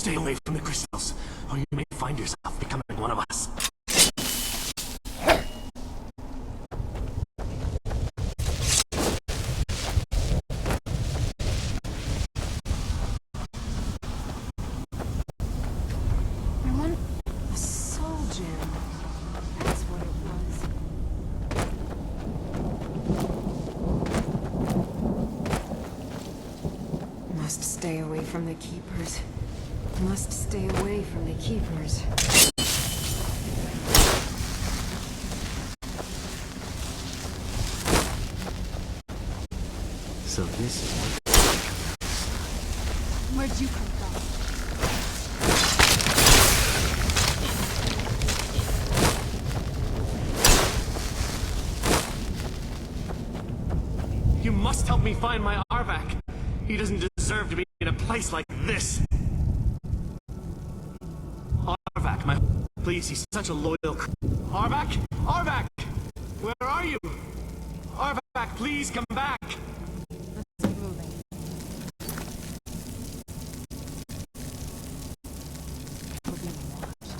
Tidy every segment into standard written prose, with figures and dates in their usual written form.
Stay away from the crystals, or you may find yourself becoming one of us. I want a soul gem. That's what it was. Must stay away from the keepers. Must stay away from the keepers. So this is what... Where'd you come from? You must help me find my Arvak. He doesn't deserve to be in a place like this. Arvak, please, he's such a loyal... Arvak? Arvak! Where are you? Arvak, please come back! Let's keep moving. We're being watched.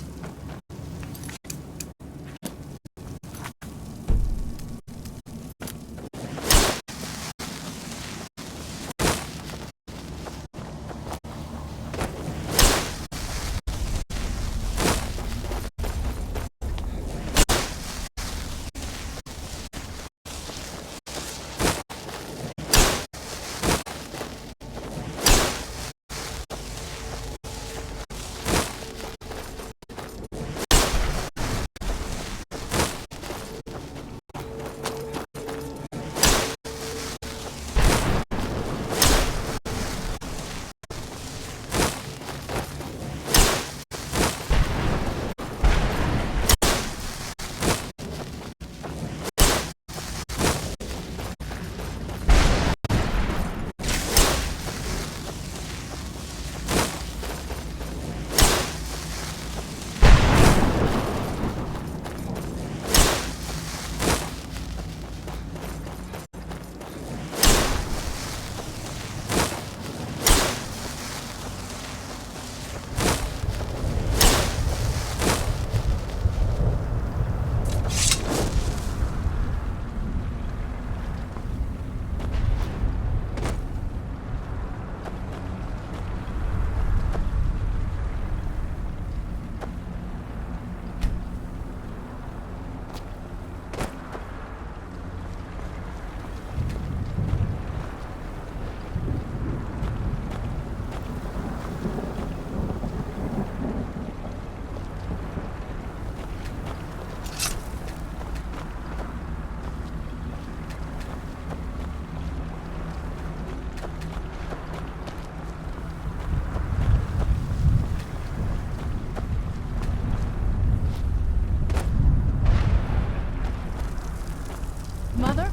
Mother?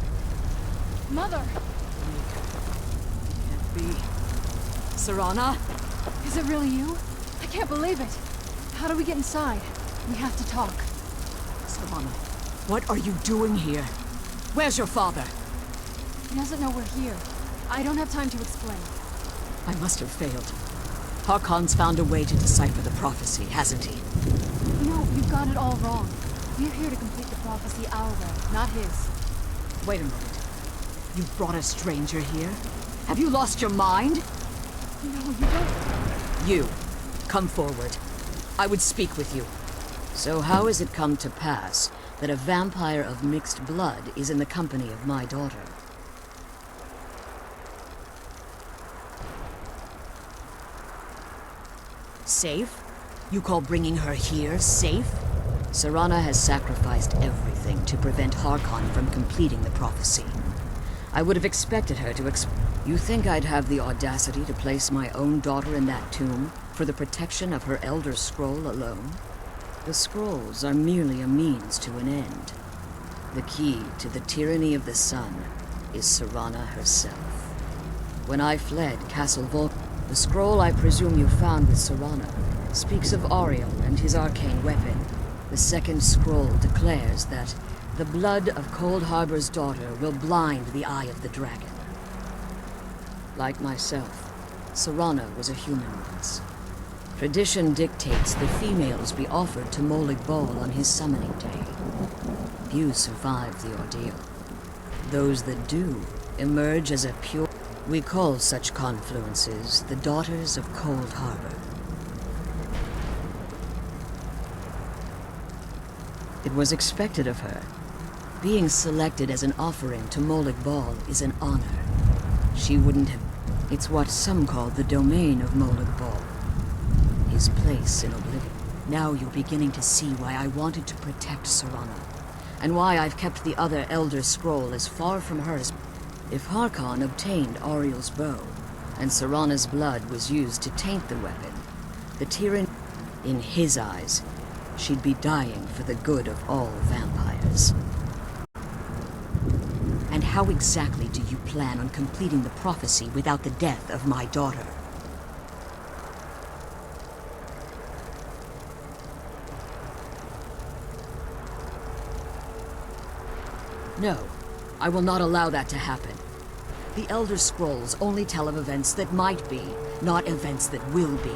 Mother! Can't be. Serana? Is it really you? I can't believe it. How do we get inside? We have to talk. Serana, what are you doing here? Where's your father? He doesn't know we're here. I don't have time to explain. I must have failed. Harkon's found a way to decipher the prophecy, hasn't he? No, you've got it all wrong. We're here to complete the prophecy our way, not his. Wait a moment. You brought a stranger here? Have you lost your mind? No, you don't. You, come forward. I would speak with you. So how has it come to pass that a vampire of mixed blood is in the company of my daughter? Safe? You call bringing her here safe? Serana has sacrificed everything to prevent Harkon from completing the prophecy. I would have expected her to You think I'd have the audacity to place my own daughter in that tomb for the protection of her Elder Scroll alone? The scrolls are merely a means to an end. The key to the tyranny of the sun is Serana herself. When I fled Castle Volk, the scroll I presume you found with Serana speaks of Ariel and his arcane weapon. The second scroll declares that the blood of Cold Harbor's daughter will blind the eye of the dragon. Like myself, Serana was a human once. Tradition dictates the females be offered to Molig Bal on his summoning day. Few survive the ordeal. Those that do emerge as a pure... We call such confluences the Daughters of Cold Harbor. It was expected of her. Being selected as an offering to Molig Bal is an honor. She wouldn't have... It's what some call the domain of Molig Bal. His place in oblivion. Now you're beginning to see why I wanted to protect Serana, and why I've kept the other Elder Scroll as far from her as... If Harkon obtained Ariel's bow, and Serana's blood was used to taint the weapon, the Tyrann... In his eyes, she'd be dying for the good of all vampires. And how exactly do you plan on completing the prophecy without the death of my daughter? No, I will not allow that to happen. The Elder Scrolls only tell of events that might be, not events that will be.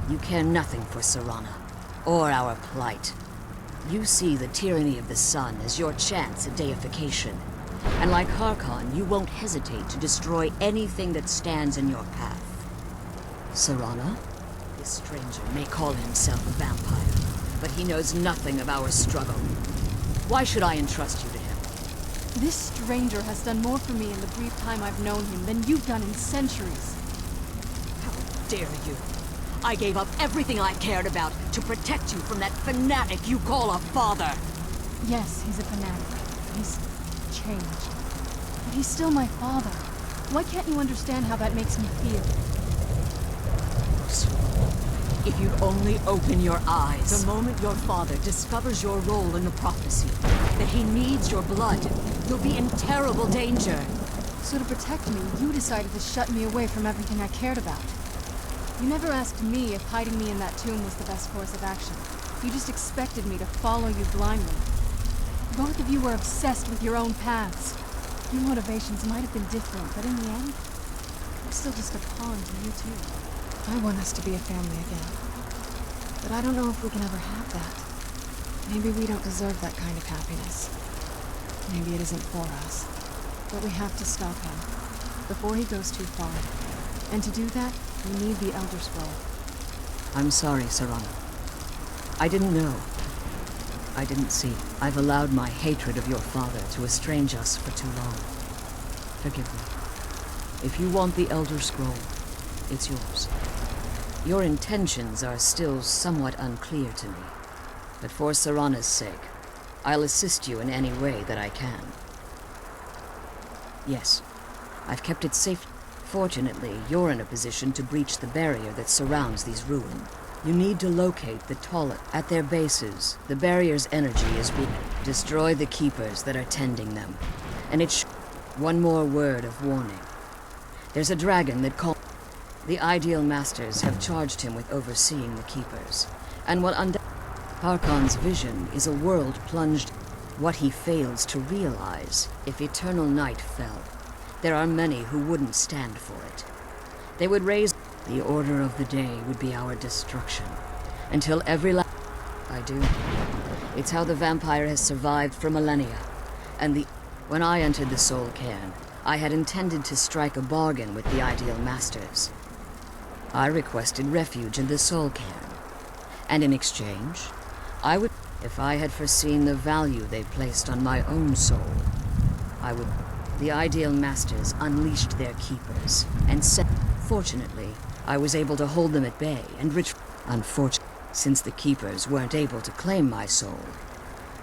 You care nothing for Serana, or our plight. You see the tyranny of the sun as your chance at deification. And like Harkon, you won't hesitate to destroy anything that stands in your path. Serana? This stranger may call himself a vampire, but he knows nothing of our struggle. Why should I entrust you to him? This stranger has done more for me in the brief time I've known him than you've done in centuries. How dare you! I gave up everything I cared about to protect you from that fanatic you call a father! Yes, he's a fanatic. He's changed. But he's still my father. Why can't you understand how that makes me feel? If you'd only open your eyes. The moment your father discovers your role in the prophecy, that he needs your blood, you'll be in terrible danger. So to protect me, you decided to shut me away from everything I cared about. You never asked me if hiding me in that tomb was the best course of action. You just expected me to follow you blindly. Both of you were obsessed with your own paths. Your motivations might have been different, but in the end, I'm still just a pawn to you too. I want us to be a family again. But I don't know if we can ever have that. Maybe we don't deserve that kind of happiness. Maybe it isn't for us. But we have to stop him, before he goes too far. And to do that, we need the Elder Scroll. I'm sorry, Serana. I didn't know. I didn't see. I've allowed my hatred of your father to estrange us for too long. Forgive me. If you want the Elder Scroll, it's yours. Your intentions are still somewhat unclear to me. But for Serana's sake, I'll assist you in any way that I can. Yes, I've kept it safe. Fortunately, you're in a position to breach the barrier that surrounds these ruins. You need to locate the Tollet. At their bases, the barrier's energy is being... Destroy the Keepers that are tending them. And one more word of warning. There's a dragon that called... The Ideal Masters have charged him with overseeing the Keepers. And what Harkon's vision is a world plunged... What he fails to realize, if eternal night fell, there are many who wouldn't stand for it. They would raise... The order of the day would be our destruction. Until every I do. It's how the vampire has survived for millennia. And When I entered the Soul Cairn, I had intended to strike a bargain with the Ideal Masters. I requested refuge in the Soul Cairn. And in exchange, I would... If I had foreseen the value they placed on my own soul, I would... The Ideal Masters unleashed their Keepers, and Fortunately, I was able to hold them at bay, and Unfortunately, Since the Keepers weren't able to claim my soul,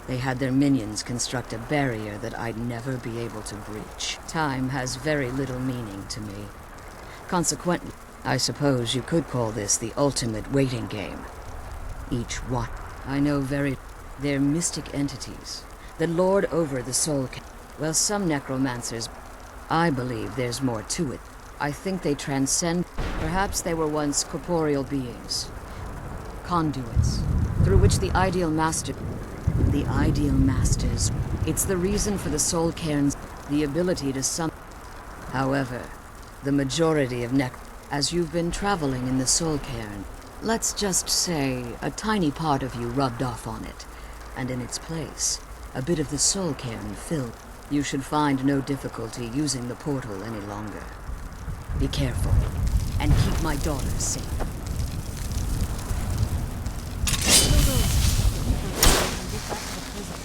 they had their minions construct a barrier that I'd never be able to breach. Time has very little meaning to me. Consequently, I suppose you could call this the ultimate waiting game. Each what? I know very... They're mystic entities that lord over the Soul Cairn. Well, some necromancers... I believe there's more to it. I think they transcend... Perhaps they were once corporeal beings. Conduits, through which the Ideal Master... The Ideal Masters... It's the reason for the Soul Cairns, the ability to summon... However, the majority of as you've been traveling in the Soul Cairn, let's just say a tiny part of you rubbed off on it, and in its place, a bit of the Soul Cairn filled. You should find no difficulty using the portal any longer. Be careful, and keep my daughter safe. Kill those keepers so I can get back to the prison.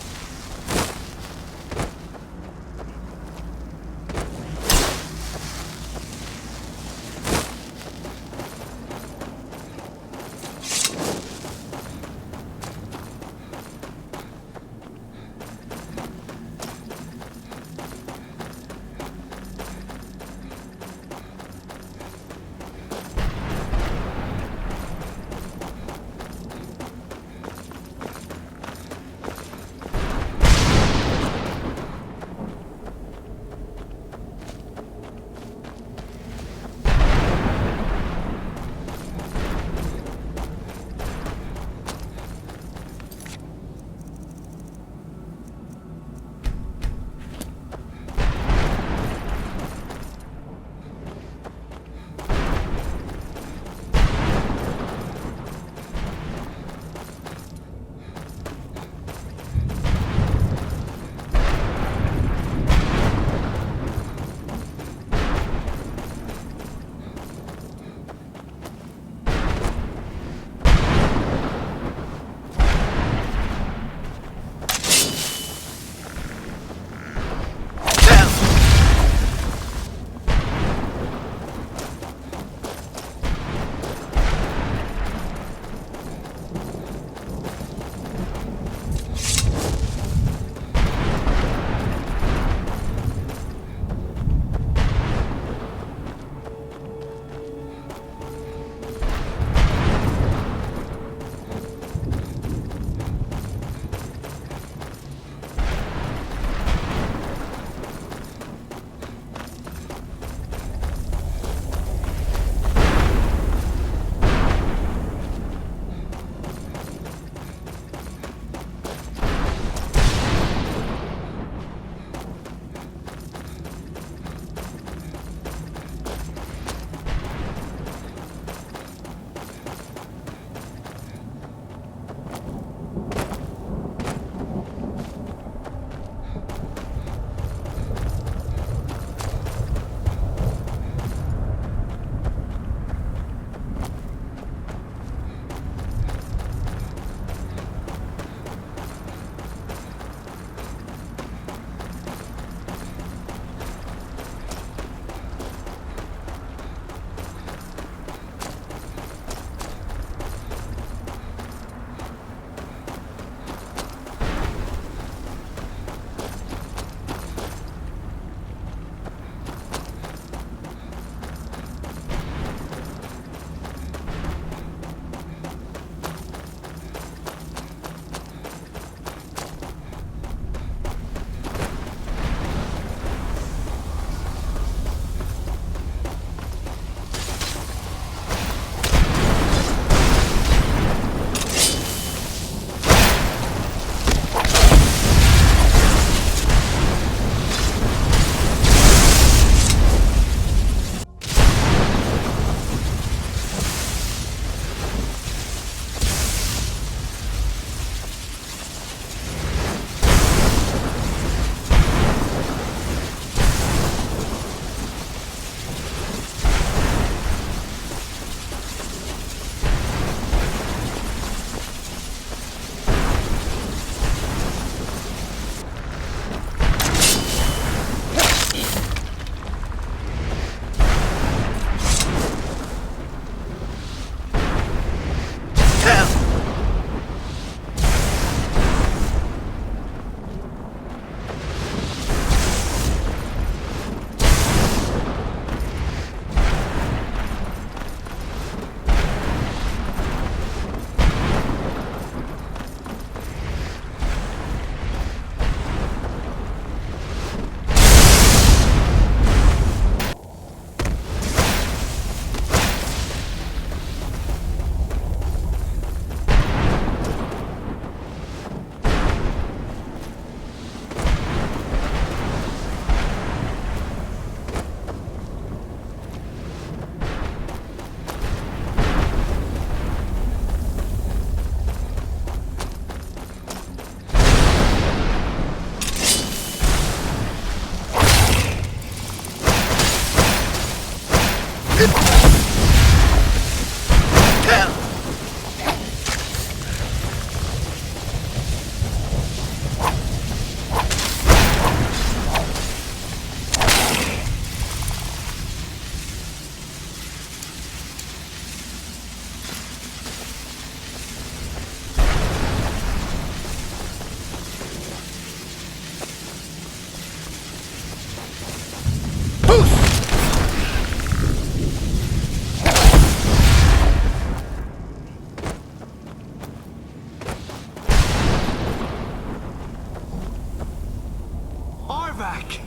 Arvak!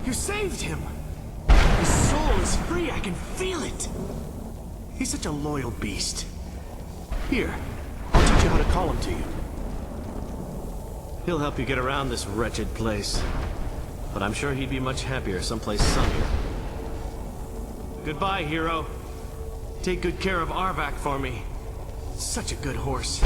You saved him! His soul is free, I can feel it! He's such a loyal beast. Here, I'll teach you how to call him to you. He'll help you get around this wretched place. But I'm sure he'd be much happier someplace sunnier. Goodbye, hero. Take good care of Arvak for me. Such a good horse.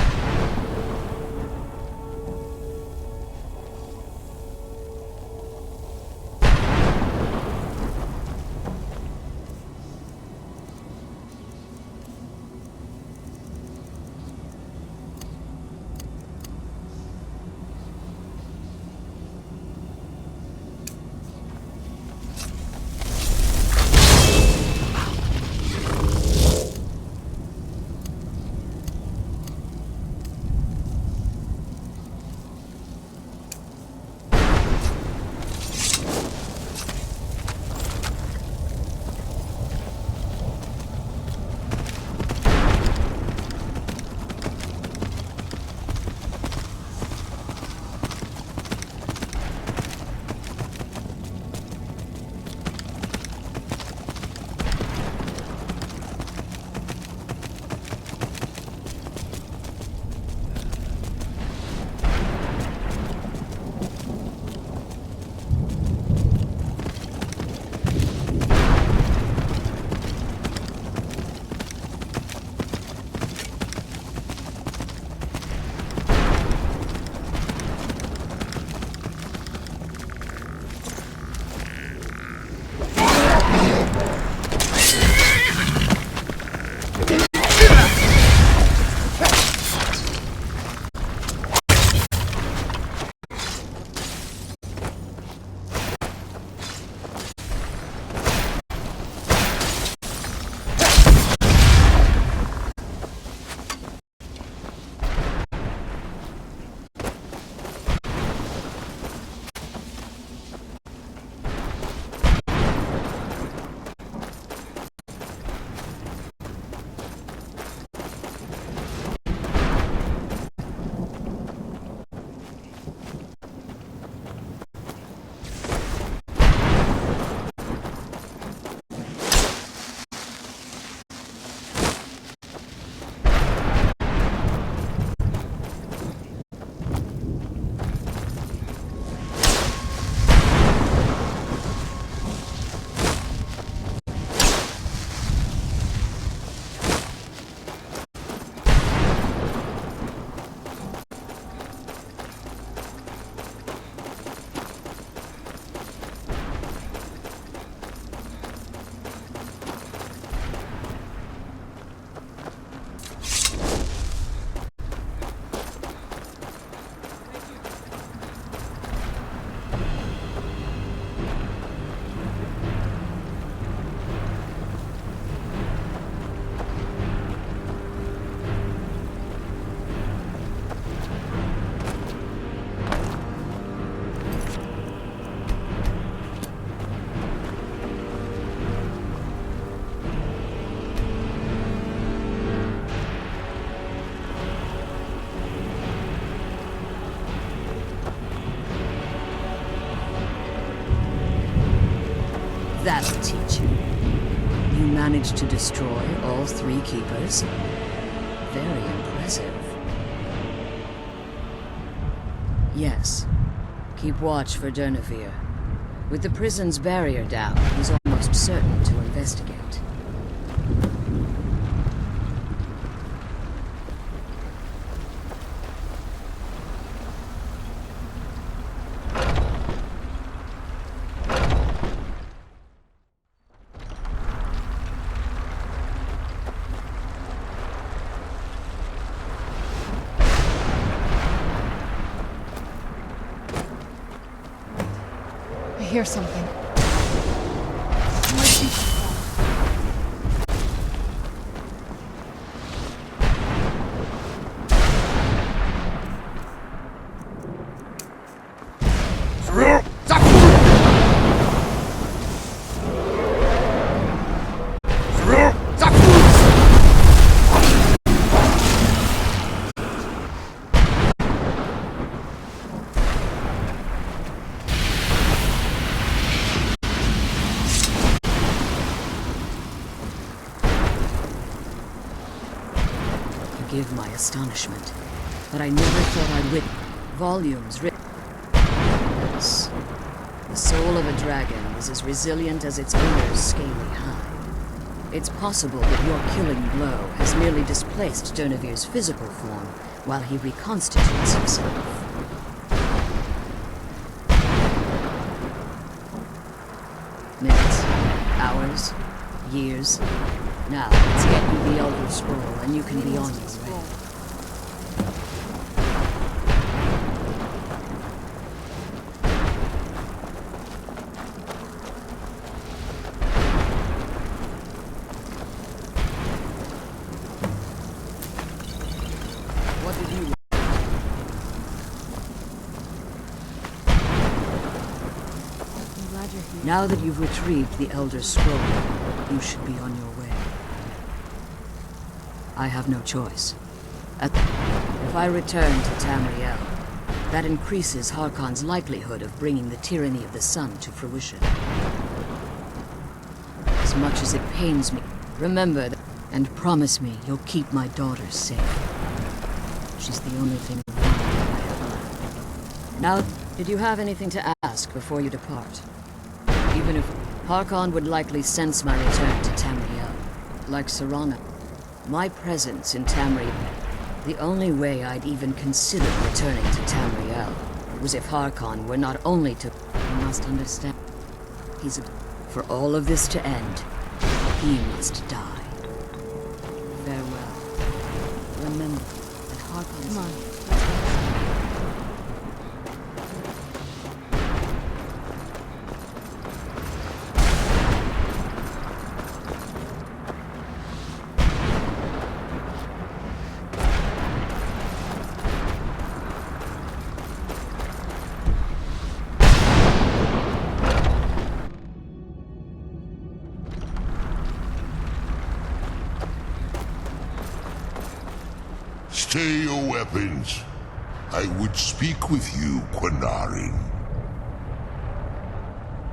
That'll teach you. You managed to destroy all 3 keepers? Very impressive. Yes. Keep watch for Durnevere. With the prison's barrier down, he's almost certain to investigate. I hear something. Might be forgive my astonishment, but I never thought I'd witness volumes written. Yes. The soul of a dragon is as resilient as its owner's scaly hide. It's possible that your killing blow has merely displaced Dernevir's physical form while he reconstitutes himself. Minutes, hours, years. Now, let's get you the Elder Scroll and you can be on your way. What did you... I'm glad you're here. Now that you've retrieved the Elder Scroll, you should be on your way. I have no choice. If I return to Tamriel, that increases Harkon's likelihood of bringing the tyranny of the sun to fruition. As much as it pains me, remember that, and promise me you'll keep my daughter safe. She's the only thing I have left. Now, did you have anything to ask before you depart? Even if Harkon would likely sense my return to Tamriel, like Serana. My presence in Tamriel, the only way I'd even consider returning to Tamriel was if Harkon were not only to... You must understand. He's a... For all of this to end, he must die. Farewell. Remember that Harkon's... Come on. Stay your weapons. I would speak with you, Quinarin.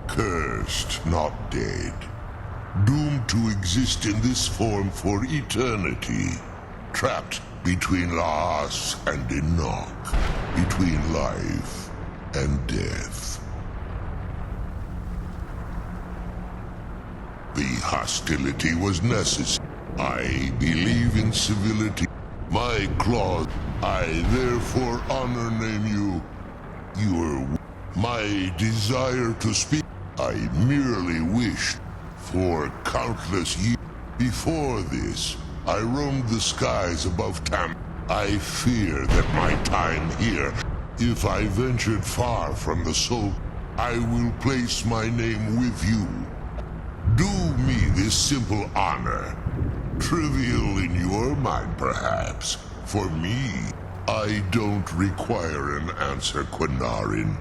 Cursed, not dead. Doomed to exist in this form for eternity. Trapped between Laas and Enoch. Between life and death. The hostility was necessary. I believe in civility. My claws, I therefore honor name you. My desire to speak, I merely wished for countless years. Before this, I roamed the skies above Tam. I fear that my time here, if I ventured far from the soul, I will place my name with you. Do me this simple honor. Trivial in your mind, perhaps. For me, I don't require an answer, Quinarin.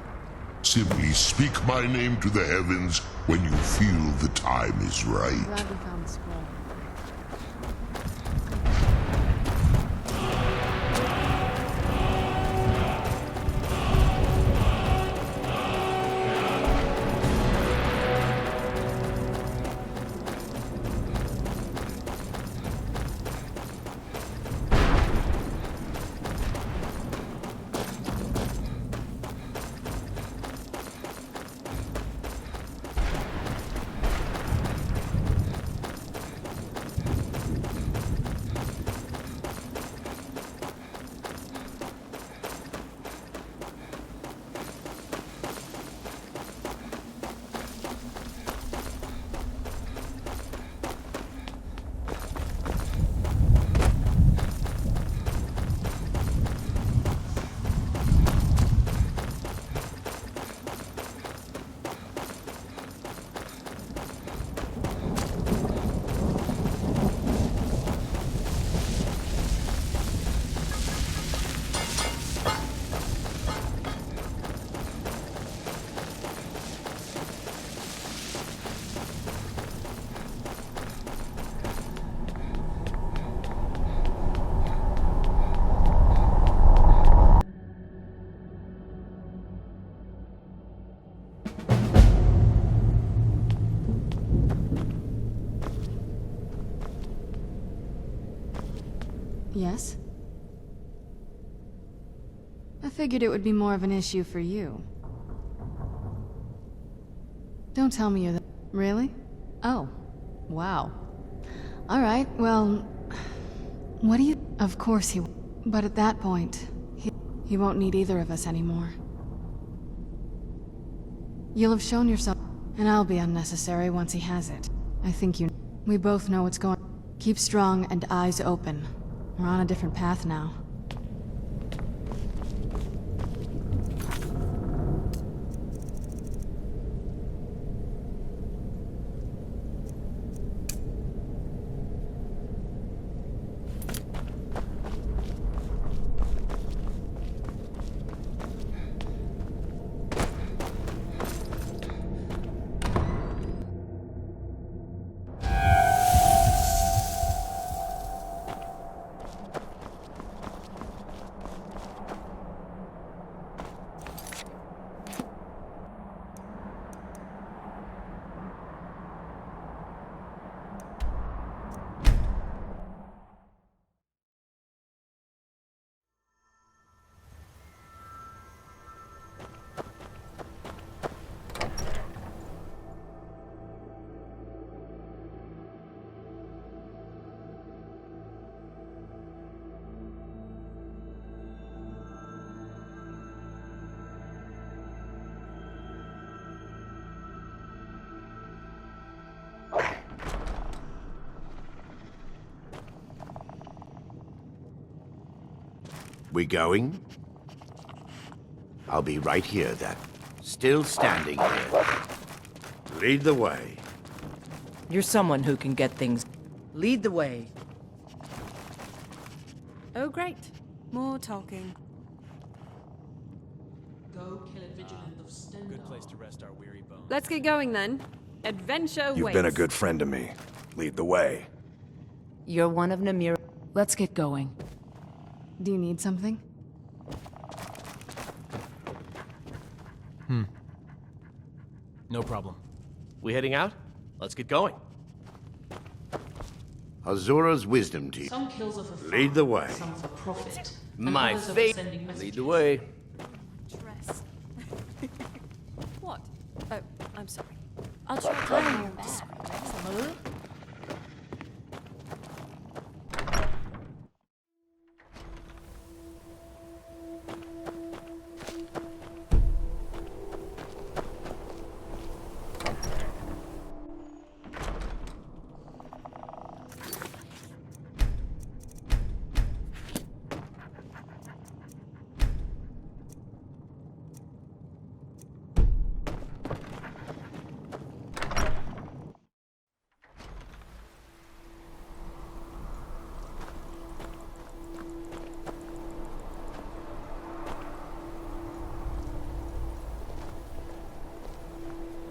Simply speak my name to the heavens when you feel the time is right. Glad we found the scroll. Yes? figured it would be more of an issue for you. Don't tell me you're the... Really? Oh. Wow. Alright, well... What do you... Of course he... But at that point, he won't need either of us anymore. You'll have shown yourself, and I'll be unnecessary once he has it. I think you... We both know what's going... Keep strong and eyes open. We're on a different path now. We going? I'll be right here then. Still standing here. Lead the way. You're someone who can get things... Lead the way. Oh, great. More talking. Good place to rest our weary bones. Let's get going then. Adventure You've waits. been a good friend to me. Lead the way. You're one of Namir. Let's get going. Do you need something? No problem. We heading out? Let's get going. Azura's wisdom teeth. Some kills are for fun, Lead the way. some for profit. My others are for fate. sending messages. Lead the way. Dress. What? Oh, I'm sorry. I'll try to be discreet.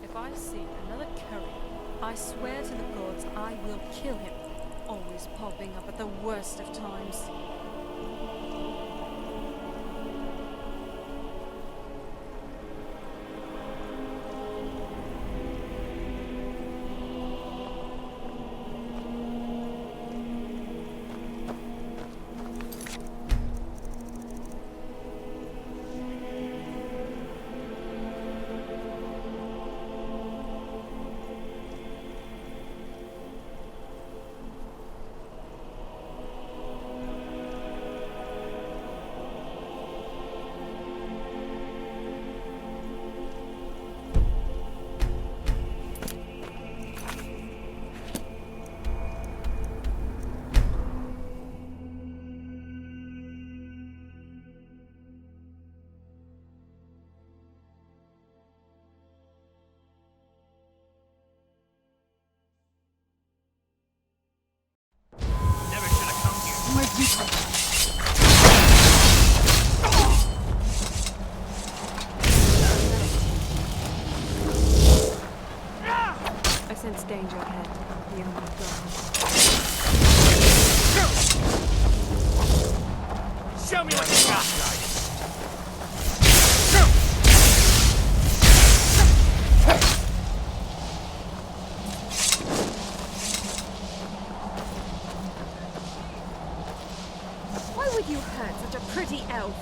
If I see another courier, I swear to the gods I will kill him. Always popping up at the worst of times. I sense danger ahead. The only ground. Show me what you got, guys. Why would you hurt such a pretty elf?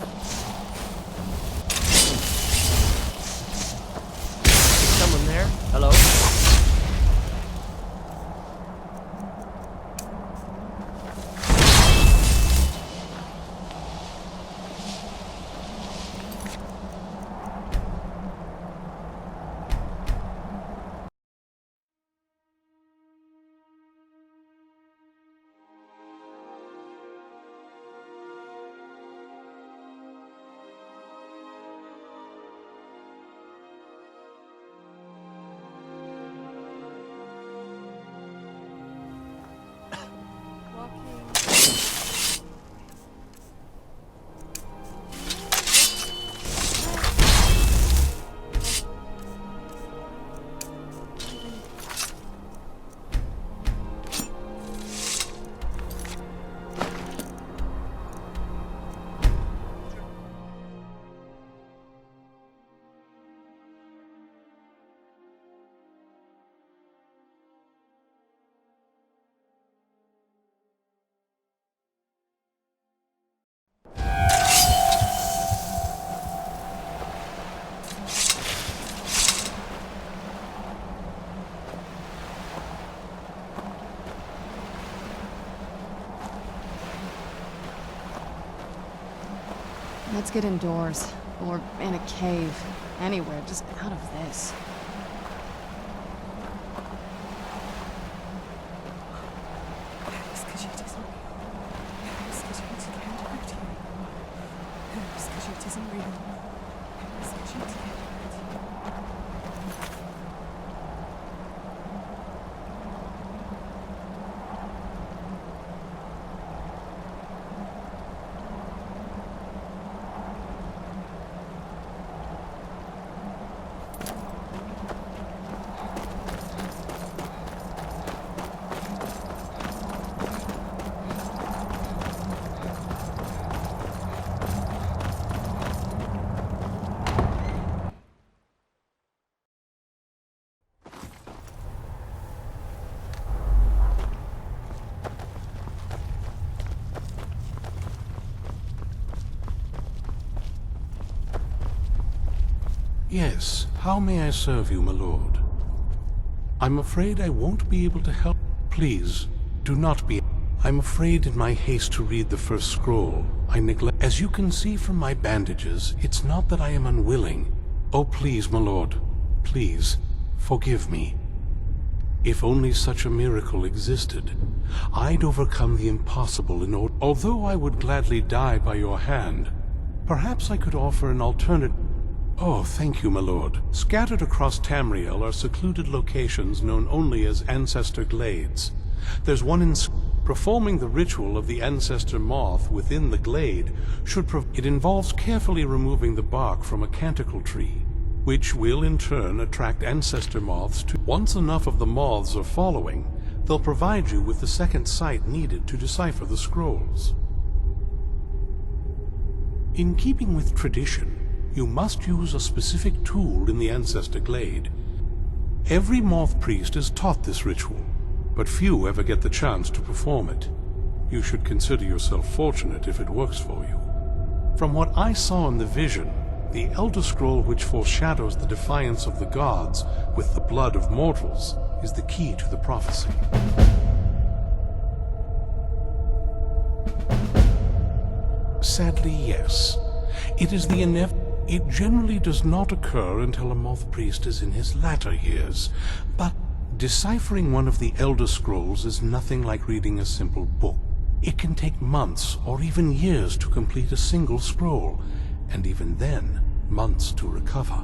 Let's get indoors. Or in a cave. Anywhere, just out of this. Yes, how may I serve you, my lord? I'm afraid I won't be able to help. Please, do not be. I'm afraid in my haste to read the first scroll, I neglect. As you can see from my bandages, it's not that I am unwilling. Oh, please, my lord, please, forgive me. If only such a miracle existed, I'd overcome the impossible in order. Although I would gladly die by your hand, perhaps I could offer an alternative. Oh, thank you, my lord. Scattered across Tamriel are secluded locations known only as Ancestor Glades. There's one in performing the ritual of the Ancestor Moth within the glade it involves carefully removing the bark from a canticle tree, which will in turn attract Ancestor Moths to. Once enough of the moths are following, they'll provide you with the second sight needed to decipher the scrolls. In keeping with tradition, you must use a specific tool in the Ancestor Glade. Every moth priest is taught this ritual, but few ever get the chance to perform it. You should consider yourself fortunate if it works for you. From what I saw in the vision, the Elder Scroll which foreshadows the defiance of the gods with the blood of mortals is the key to the prophecy. Sadly, yes. It is the inevitable. It generally does not occur until a moth priest is in his latter years, but deciphering one of the Elder Scrolls is nothing like reading a simple book. It can take months or even years to complete a single scroll, and even then, months to recover.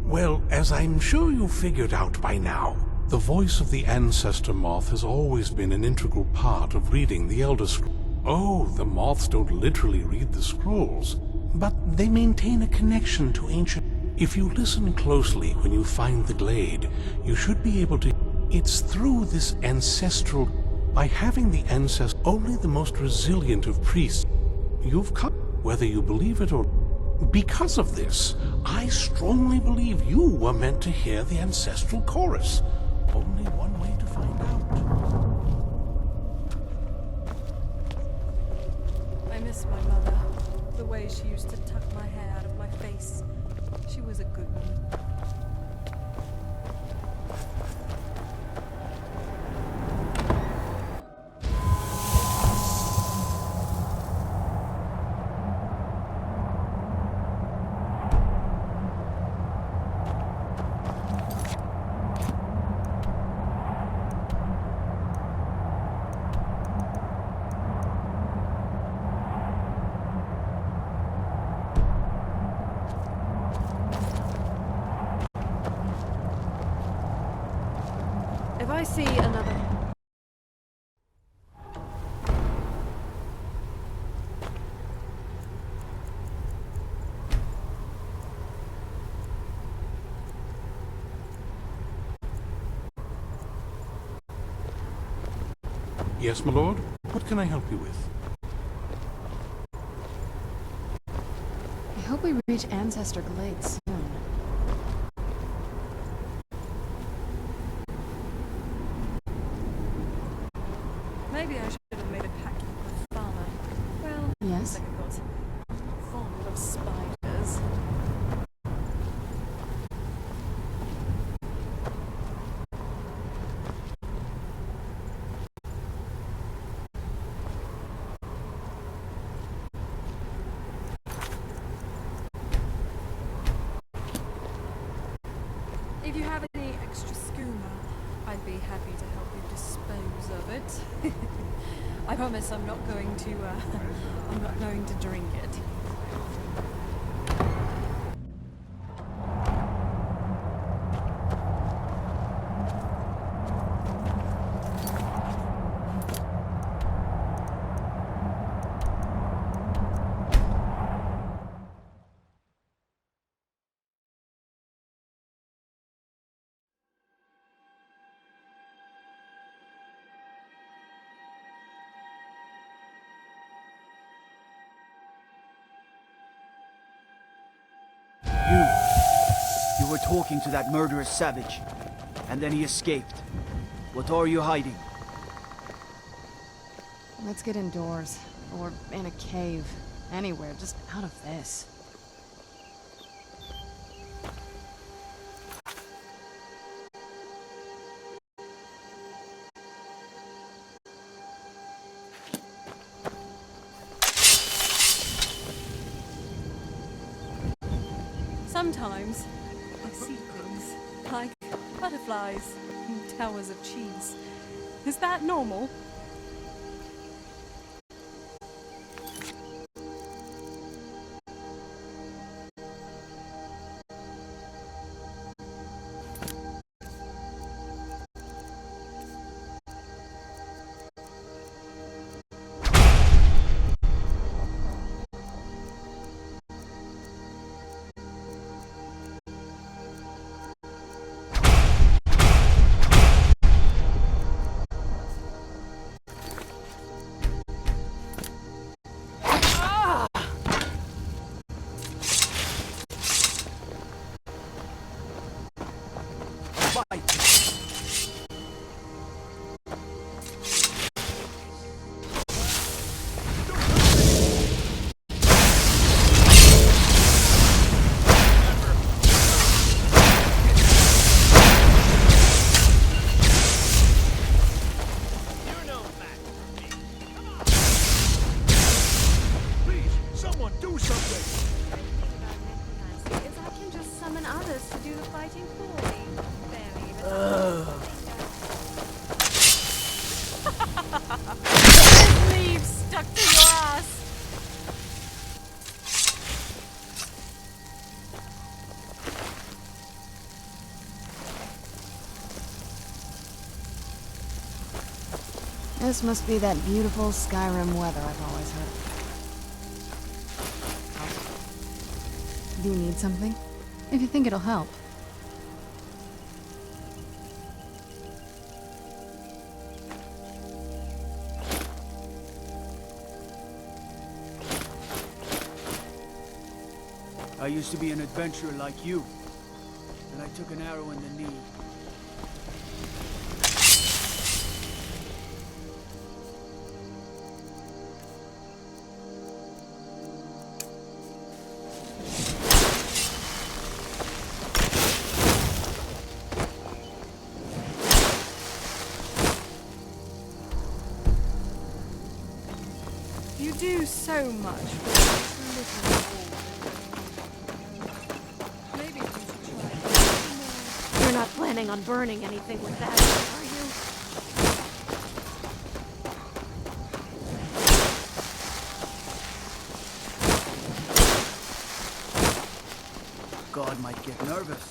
Well, as I'm sure you figured out by now, the voice of the Ancestor Moth has always been an integral part of reading the Elder Scrolls. Oh, the moths don't literally read the scrolls, but they maintain a connection to ancient. If you listen closely when you find the glade, you should be able to. It's through this ancestral. By having the ancestor, only the most resilient of priests, you've come, whether you believe it or. Because of this, I strongly believe you were meant to hear the ancestral chorus. Only one way to find out. I miss my mother. The way she used to tuck my hair out of my face. She was a good woman. If I see another... Yes, my lord? What can I help you with? I hope we reach Ancestor Glades soon. Maybe I should have made a pact with my father. Well, Yes? second thoughts. Fond of spiders. If you have any extra skooma, I'd be happy to help you dispose of it. I promise I'm not going to, I'm not going to drink it. You were talking to that murderous savage, and then he escaped. What are you hiding? Let's get indoors. Or in a cave. Anywhere, just out of this. Sometimes I see things like butterflies and towers of cheese. Is that normal? Leaves stuck to your ass. This must be that beautiful Skyrim weather I've always heard of. Do you need something? If you think it'll help. I used to be an adventurer like you, and I took an arrow in the knee. You do so much for little old. Maybe you should try. You're not planning on burning anything with that, are you? God might get nervous.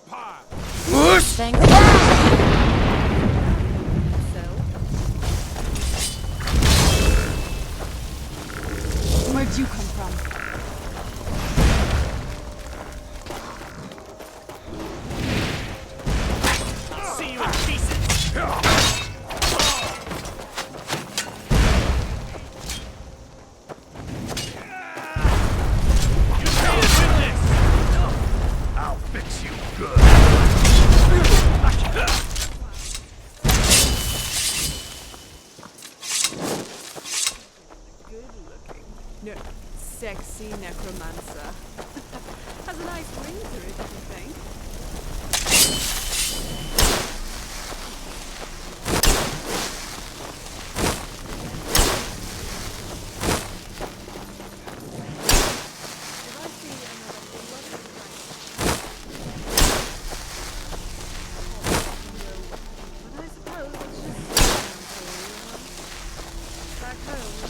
Thanks. Where'd you come from? See you in pieces! I'll fix you good. Sexy necromancer. Has a nice ring to it, don't you think? Did I see another lovely but I suppose it's just back home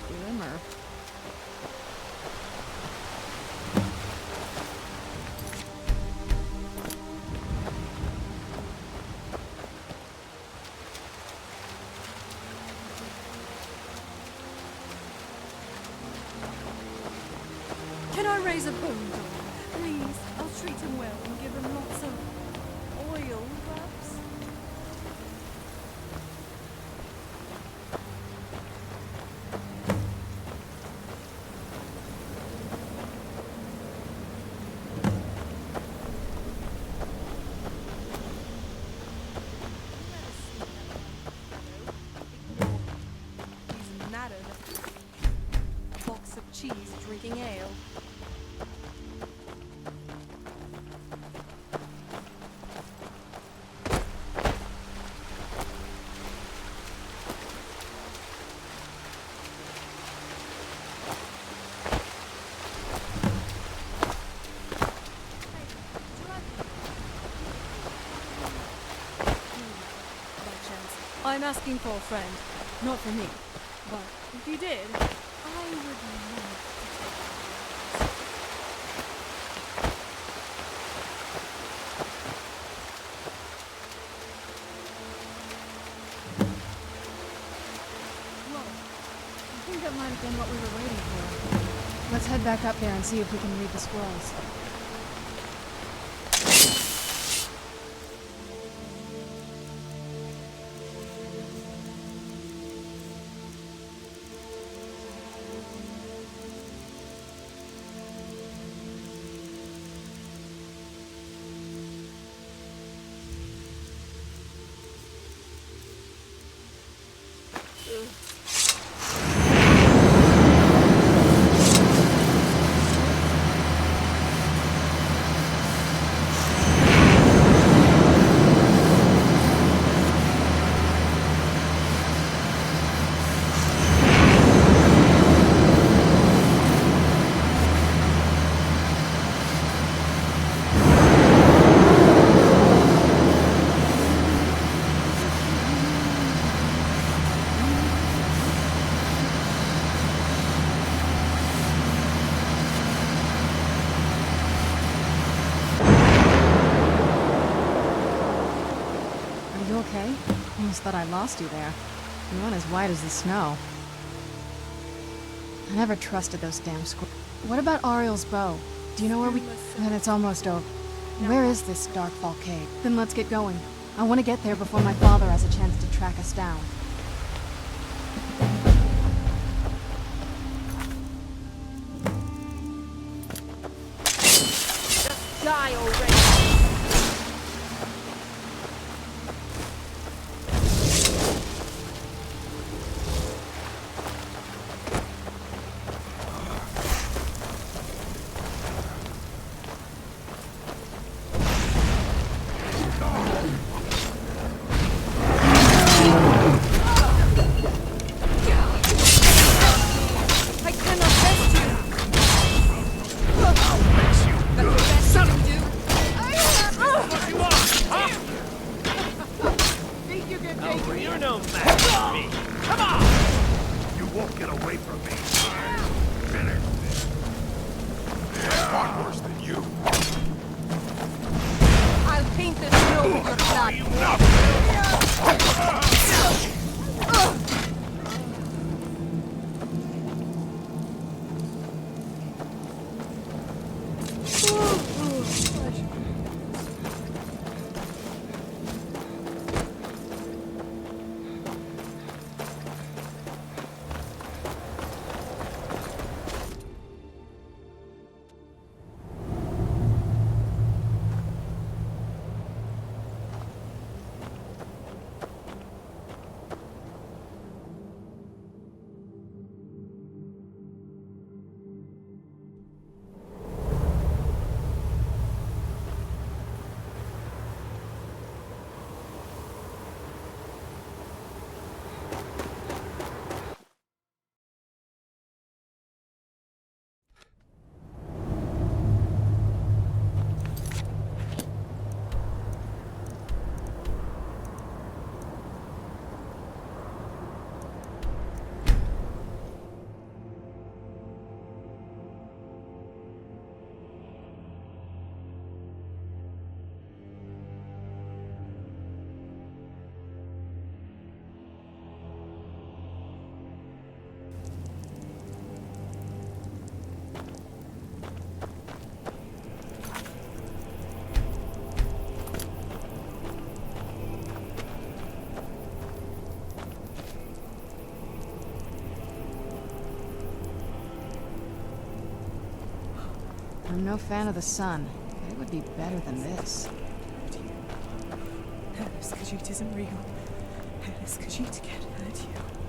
we had Can I raise a bone dog? Please, I'll treat him well and give him lots of oil, perhaps. I'm asking for, friend. Not for me. But if you did, I would love to take Whoa. I think that might have been what we were waiting for. Let's head back up there and see if we can read the scrolls. Okay? Almost thought I lost you there. You went as white as the snow. I never trusted those damn squirrels. What about Ariel's bow? Do you know where we... Then it's almost over. Where is this Darkfall cave? Then let's get going. I want to get there before my father has a chance to track us down. Just die already! I'm no fan of the sun. It would be better than this. Khajiit isn't real. Khajiit can't hurt you.